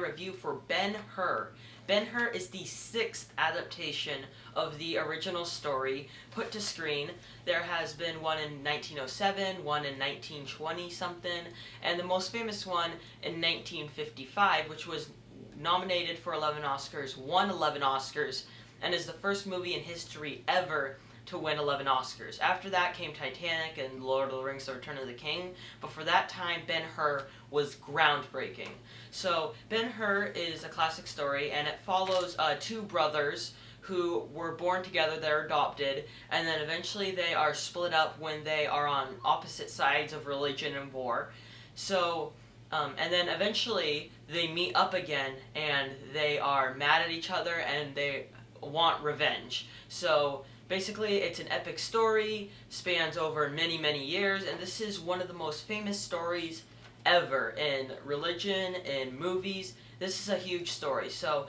review for Ben-Hur. Ben-Hur is the 6th adaptation of the original story put to screen. There has been one in 1907, one in 1920 something, and the most famous one in 1955, which was nominated for 11 Oscars, won 11 Oscars, and is the first movie in history ever to win 11 Oscars. After that came Titanic and Lord of the Rings: The Return of the King, but for that time Ben-Hur was groundbreaking. So Ben-Hur is a classic story, and it follows two brothers who were born together, they're adopted, and then eventually they are split up when they are on opposite sides of religion and war. So, and then eventually they meet up again, and they are mad at each other, and they want revenge. So basically, it's an epic story, spans over many, many years, and this is one of the most famous stories ever in religion, in movies. This is a huge story. So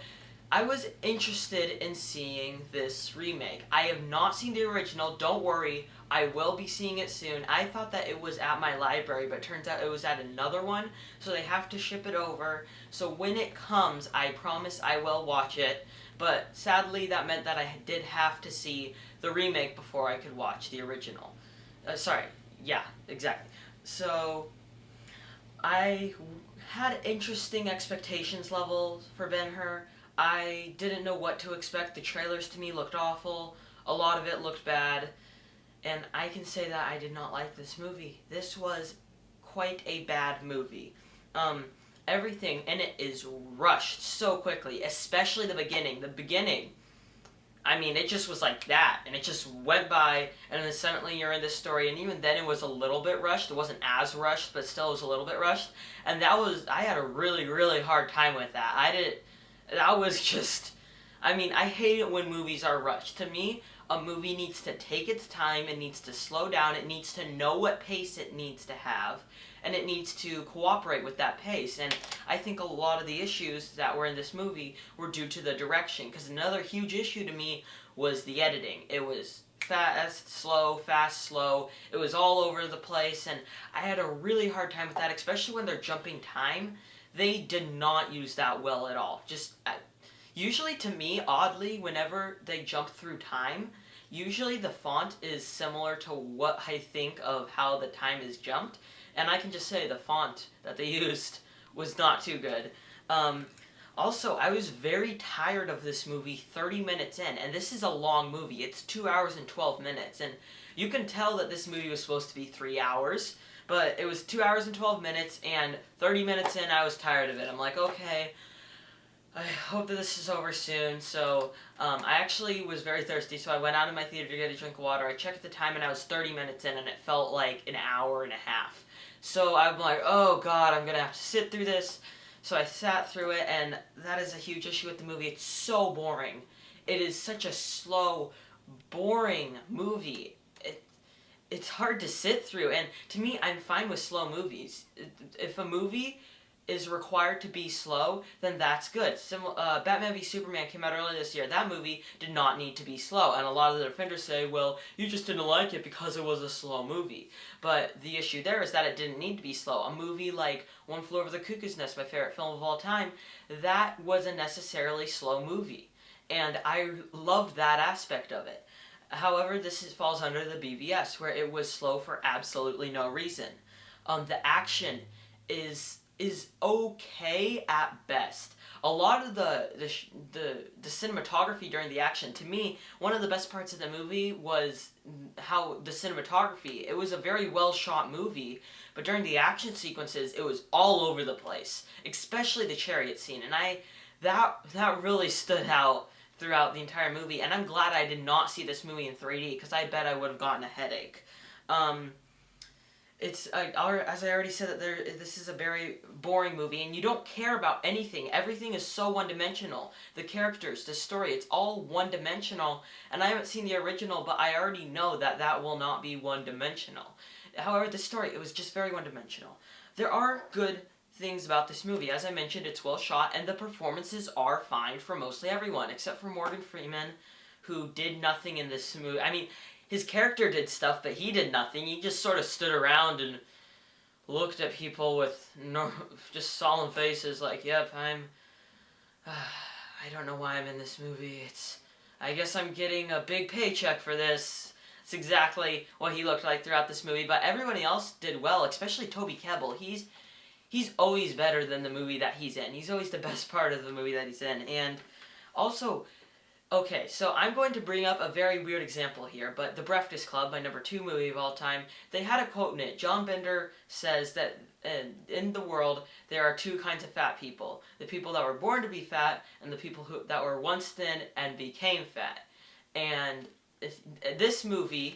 I was interested in seeing this remake. I have not seen the original. Don't worry, I will be seeing it soon. I thought that it was at my library, but it turns out it was at another one, so they have to ship it over. So when it comes, I promise I will watch it. But sadly, that meant that I did have to see the remake before I could watch the original. Yeah, exactly. So I had interesting expectations levels for Ben-Hur. I didn't know what to expect. The trailers to me looked awful. A lot of it looked bad. And I can say that I did not like this movie. This was quite a bad movie. Everything in it is rushed so quickly, especially the beginning. The beginning, I mean, it just was like that, and it just went by, and then suddenly you're in this story, and even then it was a little bit rushed. It wasn't as rushed, but still it was a little bit rushed, and I had a really, really hard time with that. I hate it when movies are rushed. To me, a movie needs to take its time, it needs to slow down, it needs to know what pace it needs to have, and it needs to cooperate with that pace. And I think a lot of the issues that were in this movie were due to the direction, because another huge issue to me was the editing. It was fast, slow. It was all over the place, and I had a really hard time with that, especially when they're jumping time. They did not use that well at all. Usually, to me, oddly, whenever they jump through time, usually the font is similar to what I think of how the time is jumped. And I can just say the font that they used was not too good. Also, I was very tired of this movie 30 minutes in, and this is a long movie. It's 2 hours and 12 minutes, and you can tell that this movie was supposed to be 3 hours, but it was 2 hours and 12 minutes, and 30 minutes in, I was tired of it. I'm like, okay, I hope that this is over soon. So I actually was very thirsty, so I went out of my theater to get a drink of water. I checked the time, and I was 30 minutes in, and it felt like an hour and a half. So I'm like, oh god, I'm going to have to sit through this. So I sat through it, and that is a huge issue with the movie. It's so boring. It is such a slow, boring movie. It's hard to sit through, and to me, I'm fine with slow movies. If a movie is required to be slow, then that's good. Batman v Superman came out earlier this year. That movie did not need to be slow, and a lot of the defenders say, well, you just didn't like it because it was a slow movie. But the issue there is that it didn't need to be slow. A movie like One Flew Over the Cuckoo's Nest, my favorite film of all time, that was a necessarily slow movie, and I loved that aspect of it. However, falls under the BVS, where it was slow for absolutely no reason. The action is okay at best. A lot of the cinematography during the action, to me, one of the best parts of the movie was how the cinematography, it was a very well shot movie, but during the action sequences, it was all over the place, especially the chariot scene, and that really stood out throughout the entire movie, and I'm glad I did not see this movie in 3D, because I bet I would have gotten a headache. As I already said, that this is a very boring movie, and you don't care about anything. Everything is so one-dimensional. The characters, the story, it's all one-dimensional, and I haven't seen the original, but I already know that that will not be one-dimensional. However, the story, it was just very one-dimensional. There are good things about this movie. As I mentioned, it's well shot, and the performances are fine for mostly everyone, except for Morgan Freeman, who did nothing in this movie. I mean, his character did stuff, but he did nothing. He just sort of stood around and looked at people with just solemn faces like, yep, I don't know why I'm in this movie. I guess I'm getting a big paycheck for this. It's exactly what he looked like throughout this movie, but everybody else did well, especially Toby Kebbell. He's always better than the movie that he's in. He's always the best part of the movie that he's in. And also, okay, so I'm going to bring up a very weird example here, but The Breakfast Club, my number 2 movie of all time, they had a quote in it. John Bender says that in the world, there are 2 kinds of fat people. The people that were born to be fat, and the people that were once thin and became fat. And this movie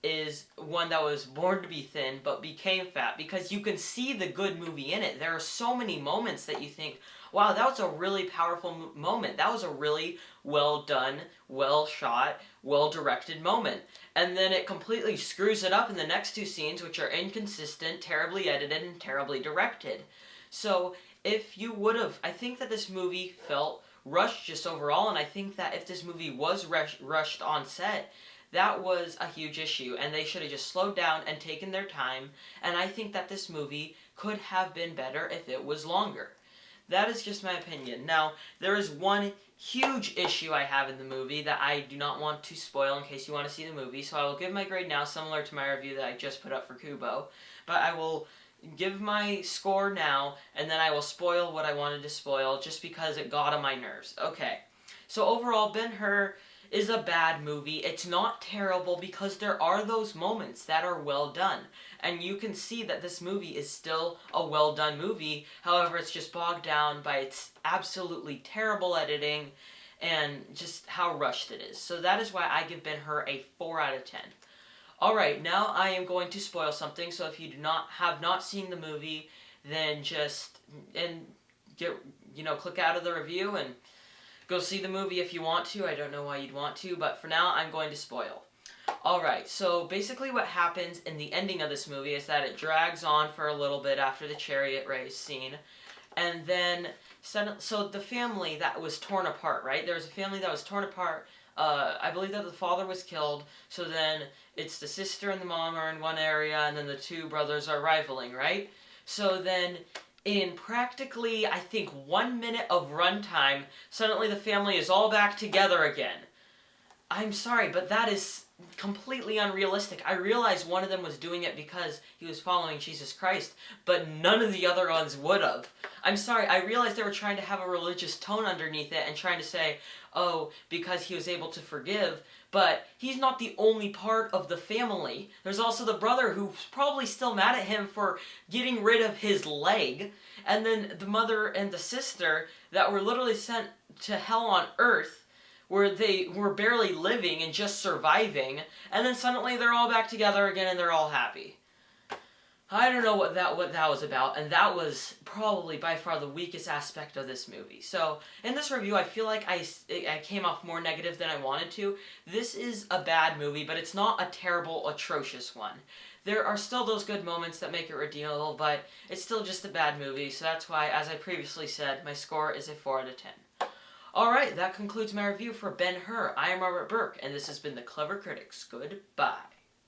is one that was born to be thin, but became fat, because you can see the good movie in it. There are so many moments that you think, wow, that was a really powerful moment. That was a really well done, well shot, well directed moment. And then it completely screws it up in the next 2 scenes, which are inconsistent, terribly edited, and terribly directed. So if you would have, I think that this movie felt rushed just overall, and I think that if this movie was rushed on set, that was a huge issue, and they should have just slowed down and taken their time, and I think that this movie could have been better if it was longer. That is just my opinion. Now, there is one huge issue I have in the movie that I do not want to spoil in case you want to see the movie, so I will give my grade now, similar to my review that I just put up for Kubo, but I will give my score now, and then I will spoil what I wanted to spoil, just because it got on my nerves. Okay, so overall, Ben-Hur is a bad movie. It's not terrible because there are those moments that are well done. And you can see that this movie is still a well done movie. However, it's just bogged down by its absolutely terrible editing and just how rushed it is. So that is why I give Ben-Hur a 4 out of 10. Alright, now I am going to spoil something. So if you have not seen the movie, then just click out of the review and go see the movie if you want to. I don't know why you'd want to, but for now, I'm going to spoil. Alright, so basically what happens in the ending of this movie is that it drags on for a little bit after the chariot race scene, and then, so the family that was torn apart, right? There was a family that was torn apart. I believe that the father was killed, so then it's the sister and the mom are in one area, and then the 2 brothers are rivaling, right? So then, in practically, I think, 1 minute of runtime, suddenly the family is all back together again. I'm sorry, but that is completely unrealistic. I realize one of them was doing it because he was following Jesus Christ, but none of the other ones would have. I'm sorry, I realized they were trying to have a religious tone underneath it and trying to say, oh, because he was able to forgive, but he's not the only part of the family. There's also the brother who's probably still mad at him for getting rid of his leg, and then the mother and the sister that were literally sent to hell on earth, where they were barely living and just surviving, and then suddenly they're all back together again and they're all happy. I don't know what that was about, and that was probably by far the weakest aspect of this movie. So, in this review, I feel like I came off more negative than I wanted to. This is a bad movie, but it's not a terrible, atrocious one. There are still those good moments that make it redeemable, but it's still just a bad movie, so that's why, as I previously said, my score is a 4 out of 10. Alright, that concludes my review for Ben-Hur. I am Robert Burke, and this has been The Clever Critics. Goodbye.